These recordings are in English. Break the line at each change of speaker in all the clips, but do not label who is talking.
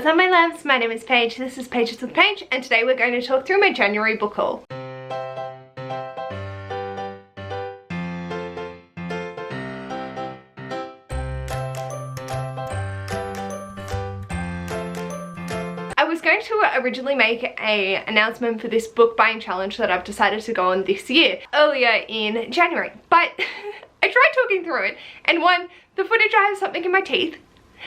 up my loves, my name is Paige, this is Pages with Paige, and today we're going to talk through my January book haul. I was going to originally make an announcement for this book buying challenge that I've decided to go on this year, earlier in January, but I tried talking through it, and one, the footage, I have something in my teeth,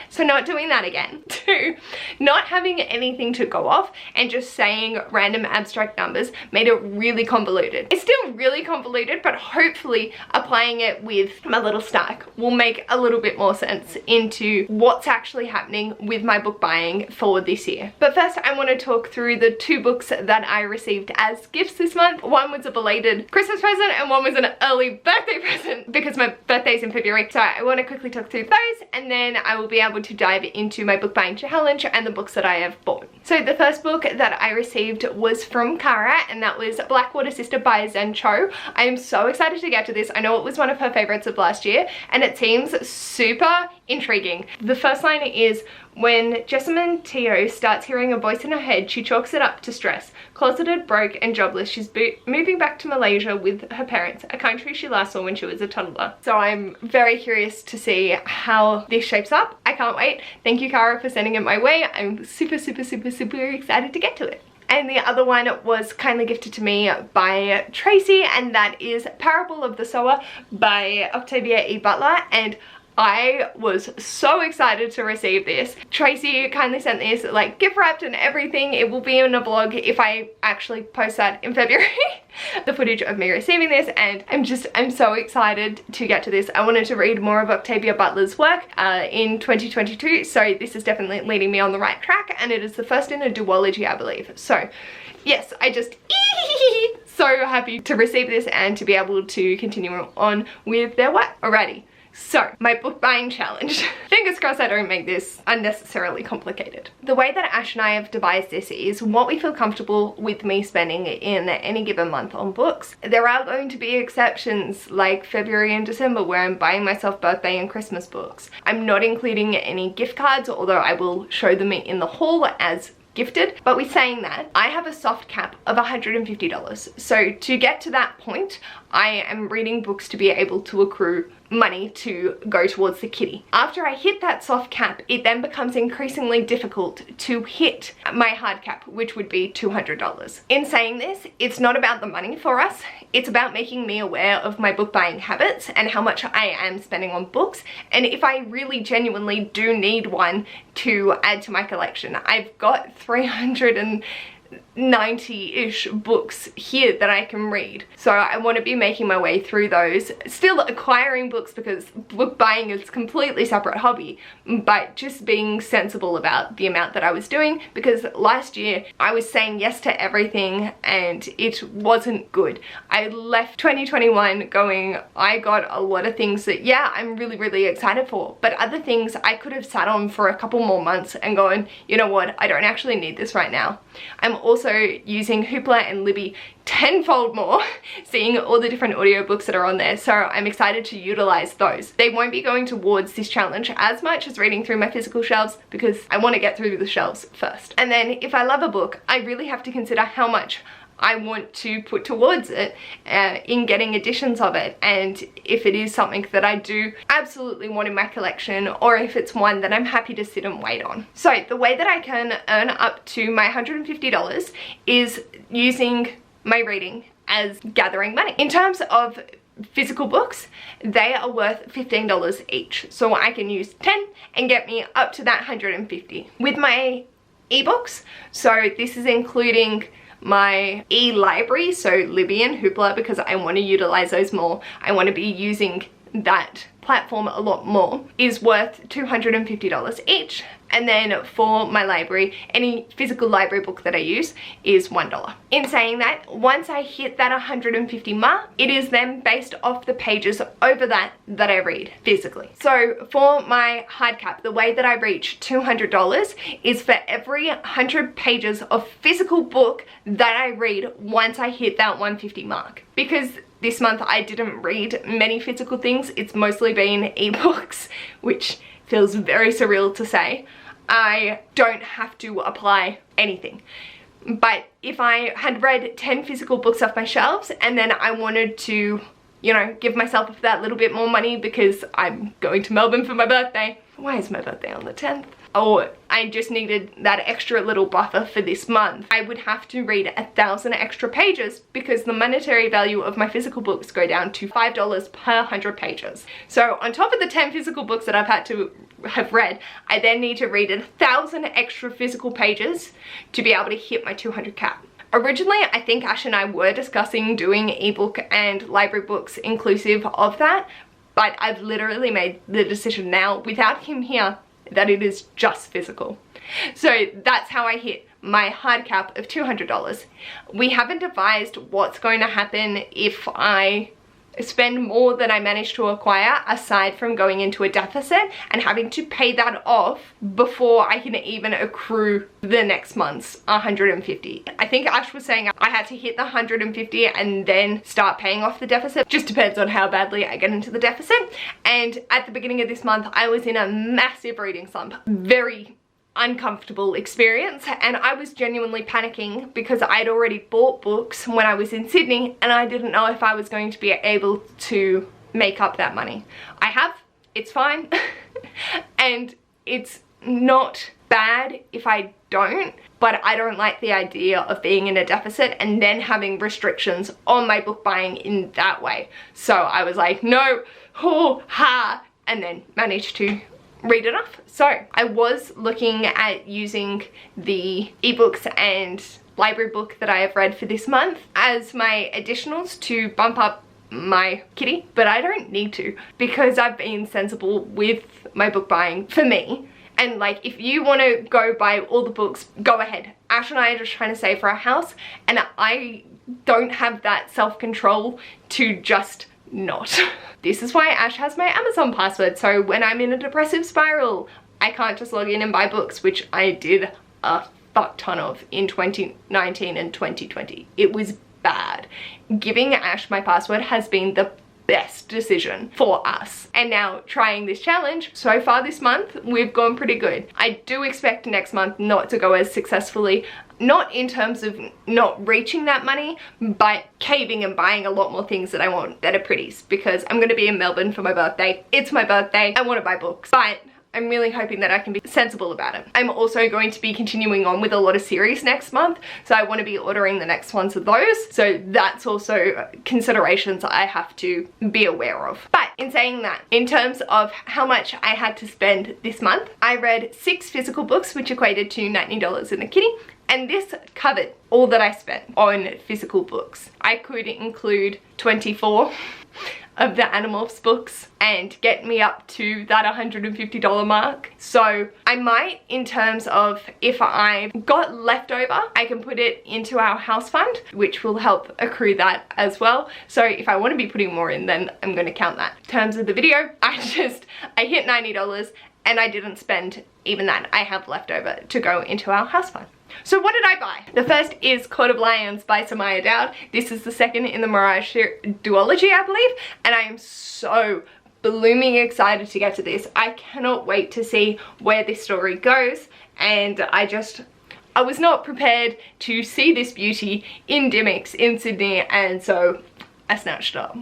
so not doing that again. Two, not having anything to go off and just saying random abstract numbers made it really convoluted. It's still really convoluted, but hopefully applying it with my little stack will make a little bit more sense into what's actually happening with my book buying for this year. But first, I want to talk through the two books that I received as gifts this month. One was a belated Christmas present and one was an early birthday present because my birthday's in February. So I want to quickly talk through those, and then I will be able to dive into my book buying challenge and the books that I have bought. So the first book that I received was from Kara, and that was Blackwater Sister by Zen Cho. I am so excited to get to this. I know it was one of her favorites of last year, and it seems super intriguing. The first line is, when Jessamine Teo starts hearing a voice in her head, she chalks it up to stress. Closeted, broke, and jobless, she's moving back to Malaysia with her parents, a country she last saw when she was a toddler. So I'm very curious to see how this shapes up. I can't wait. Thank you, Kara, for sending it my way. I'm super excited to get to it. And the other one was kindly gifted to me by Tracey, and that is Parable of the Sower by Octavia E. Butler, and I was so excited to receive this. Tracey kindly sent this like gift wrapped and everything. It will be in a vlog if I actually post that in February. The footage of me receiving this, and I'm so excited to get to this. I wanted to read more of Octavia Butler's work in 2022, so this is definitely leading me on the right track, and it is the first in a duology, I believe. So yes, I just so happy to receive this and to be able to continue on with their work. Alrighty. So, my book buying challenge. Fingers crossed I don't make this unnecessarily complicated. The way that Ash and I have devised this is what we feel comfortable with me spending in any given month on books. There are going to be exceptions like February and December where I'm buying myself birthday and Christmas books. I'm not including any gift cards, although I will show them in the haul as gifted. But with saying that, I have a soft cap of $150. So to get to that point, I am reading books to be able to accrue money to go towards the kitty. After I hit that soft cap, it then becomes increasingly difficult to hit my hard cap, which would be $200. In saying this, it's not about the money for us, it's about making me aware of my book buying habits and how much I am spending on books, and if I really genuinely do need one to add to my collection. I've got 390-ish books here that I can read, so I want to be making my way through those, still acquiring books because book buying is a completely separate hobby, but just being sensible about the amount that I was doing, because last year I was saying yes to everything and it wasn't good. I left 2021 going, I got a lot of things that yeah, I'm really excited for, but other things I could have sat on for a couple more months and going, you know what, I don't actually need this right now. I'm also using Hoopla and Libby tenfold more, seeing all the different audiobooks that are on there, so I'm excited to utilize those. They won't be going towards this challenge as much as reading through my physical shelves because I want to get through the shelves first. And then if I love a book, I really have to consider how much I want to put towards it in getting editions of it, and if it is something that I do absolutely want in my collection, or if it's one that I'm happy to sit and wait on. So the way that I can earn up to my $150 is using my reading as gathering money. In terms of physical books, they are worth $15 each, so I can use 10 and get me up to that 150. With my ebooks, so this is including my e-library, so Libby and Hoopla, because I want to utilize those more. I want to be using that platform a lot more, is worth $250 each. And then for my library, any physical library book that I use is $1. In saying that, once I hit that 150 mark, it is then based off the pages over that I read physically. So for my hard cap, the way that I reach $200 is for every 100 pages of physical book that I read once I hit that 150 mark. Because this month I didn't read many physical things, it's mostly been ebooks, which feels very surreal to say. I don't have to apply anything. But if I had read 10 physical books off my shelves and then I wanted to, you know, give myself that little bit more money because I'm going to Melbourne for my birthday. Why is my birthday on the 10th? Or I just needed that extra little buffer for this month. I would have to read 1,000 extra pages because the monetary value of my physical books go down to $5 per 100 pages. So on top of the 10 physical books that I've had to have read, I then need to read 1,000 extra physical pages to be able to hit my 200 cap. Originally, I think Ash and I were discussing doing ebook and library books inclusive of that, but I've literally made the decision now without him here that it is just physical. So that's how I hit my hard cap of $200. We haven't advised what's going to happen if I spend more than I managed to acquire, aside from going into a deficit and having to pay that off before I can even accrue the next month's 150. I think Ash was saying I had to hit the 150 and then start paying off the deficit. Just depends on how badly I get into the deficit. And at the beginning of this month, I was in a massive reading slump. Very uncomfortable experience, and I was genuinely panicking because I'd already bought books when I was in Sydney and I didn't know if I was going to be able to make up that money. I have, it's fine. And it's not bad if I don't, but I don't like the idea of being in a deficit and then having restrictions on my book buying in that way. So I was like, no, oh, ha, and then managed to read it off. So I was looking at using the ebooks and library book that I have read for this month as my additionals to bump up my kitty, but I don't need to because I've been sensible with my book buying for me. And like, if you want to go buy all the books, go ahead. Ash and I are just trying to save for our house, and I don't have that self-control to just not. This is why Ash has my Amazon password, so when I'm in a depressive spiral, I can't just log in and buy books, which I did a fuck ton of in 2019 and 2020. It was bad. Giving Ash my password has been the best decision for us. And now trying this challenge, so far this month, we've gone pretty good. I do expect next month not to go as successfully, not in terms of not reaching that money, but caving and buying a lot more things that I want that are pretties, because I'm going to be in Melbourne for my birthday. It's my birthday. I want to buy books, but I'm really hoping that I can be sensible about it. I'm also going to be continuing on with a lot of series next month, so I want to be ordering the next ones of those. So that's also considerations I have to be aware of. But in saying that, in terms of how much I had to spend this month, I read 6 physical books, which equated to $90 in a kitty. And this covered all that I spent on physical books. I could include 24 of the Animorphs books and get me up to that $150 mark. So I might, in terms of if I got leftover, I can put it into our house fund, which will help accrue that as well. So if I want to be putting more in, then I'm going to count that. In terms of the video, I hit $90 and I didn't spend even that. I have leftover to go into our house fund. So what did I buy? The first is Court of Lions by Samaya Dowd. This is the second in the Mirage duology, I believe, and I am so blooming excited to get to this. I cannot wait to see where this story goes, and I was not prepared to see this beauty in Dimmicks in Sydney, and so I snatched it up.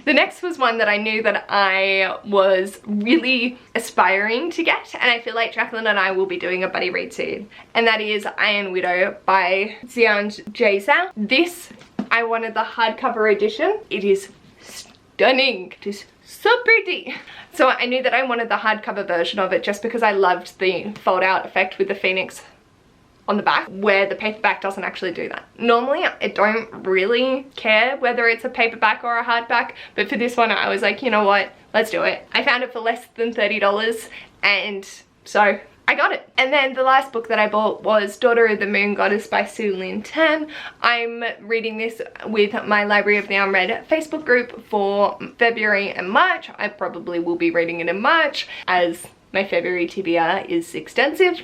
The next was one that I knew that I was really aspiring to get, and I feel like Jacqueline and I will be doing a buddy read soon, and that is Iron Widow by Xian Zhao. This, I wanted the hardcover edition. It is stunning. It is so pretty. So I knew that I wanted the hardcover version of it just because I loved the fold out effect with the phoenix on the back, where the paperback doesn't actually do that. Normally, I don't really care whether it's a paperback or a hardback, but for this one, I was like, you know what, let's do it. I found it for less than $30, and so I got it. And then the last book that I bought was Daughter of the Moon Goddess by Su Lin Tan. I'm reading this with my Library of the Unread Facebook group for February and March. I probably will be reading it in March, as my February TBR is extensive.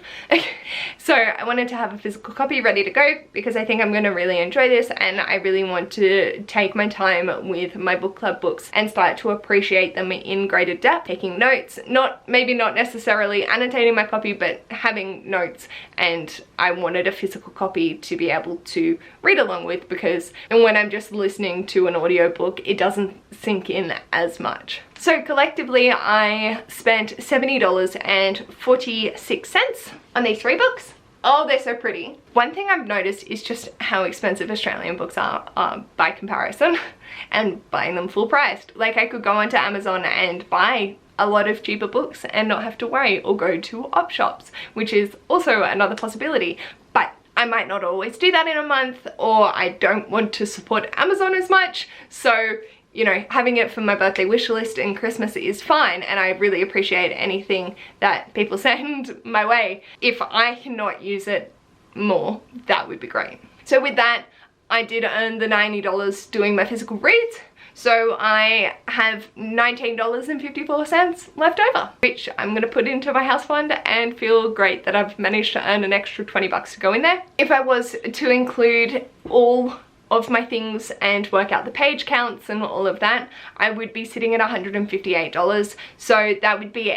So I wanted to have a physical copy ready to go because I think I'm going to really enjoy this, and I really want to take my time with my book club books and start to appreciate them in greater depth, taking notes, maybe not necessarily annotating my copy, but having notes. And I wanted a physical copy to be able to read along with, because when I'm just listening to an audiobook, it doesn't sink in as much. So collectively, I spent $70.46 on these 3 books. Oh, they're so pretty. One thing I've noticed is just how expensive Australian books are by comparison, and buying them full priced. Like, I could go onto Amazon and buy a lot of cheaper books and not have to worry, or go to op shops, which is also another possibility. But I might not always do that in a month, or I don't want to support Amazon as much. So, you know, having it for my birthday wish list and Christmas is fine, and I really appreciate anything that people send my way. If I cannot use it more, that would be great. So with that, I did earn the $90 doing my physical reads. So I have $19.54 left over, which I'm going to put into my house fund and feel great that I've managed to earn an extra 20 bucks to go in there. If I was to include all of my things and work out the page counts and all of that, I would be sitting at $158. So that would be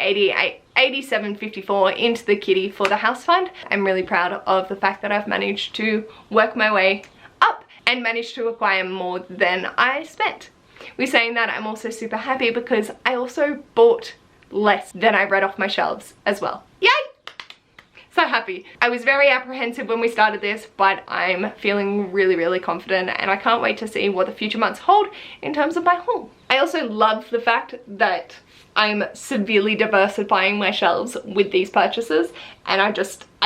$87.54 into the kitty for the house fund. I'm really proud of the fact that I've managed to work my way up and managed to acquire more than I spent. With saying that, I'm also super happy because I also bought less than I read off my shelves as well. Yay! So happy. I was very apprehensive when we started this, but I'm feeling really, really confident, and I can't wait to see what the future months hold in terms of my haul. I also love the fact that I'm severely diversifying my shelves with these purchases, and I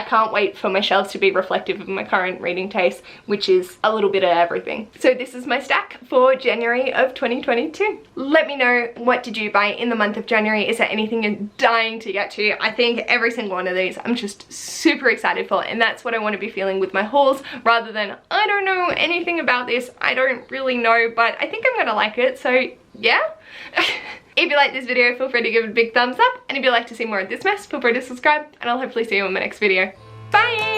can't wait for my shelves to be reflective of my current reading taste, which is a little bit of everything. So this is my stack for January of 2022. Let me know, what did you buy in the month of January? Is there anything you're dying to get to? I think every single one of these I'm just super excited for, and that's what I want to be feeling with my hauls, rather than I don't know anything about this, I don't really know, but I think I'm gonna like it, so yeah. If you like this video, feel free to give it a big thumbs up, and if you'd like to see more of this mess, feel free to subscribe, and I'll hopefully see you in my next video. Bye!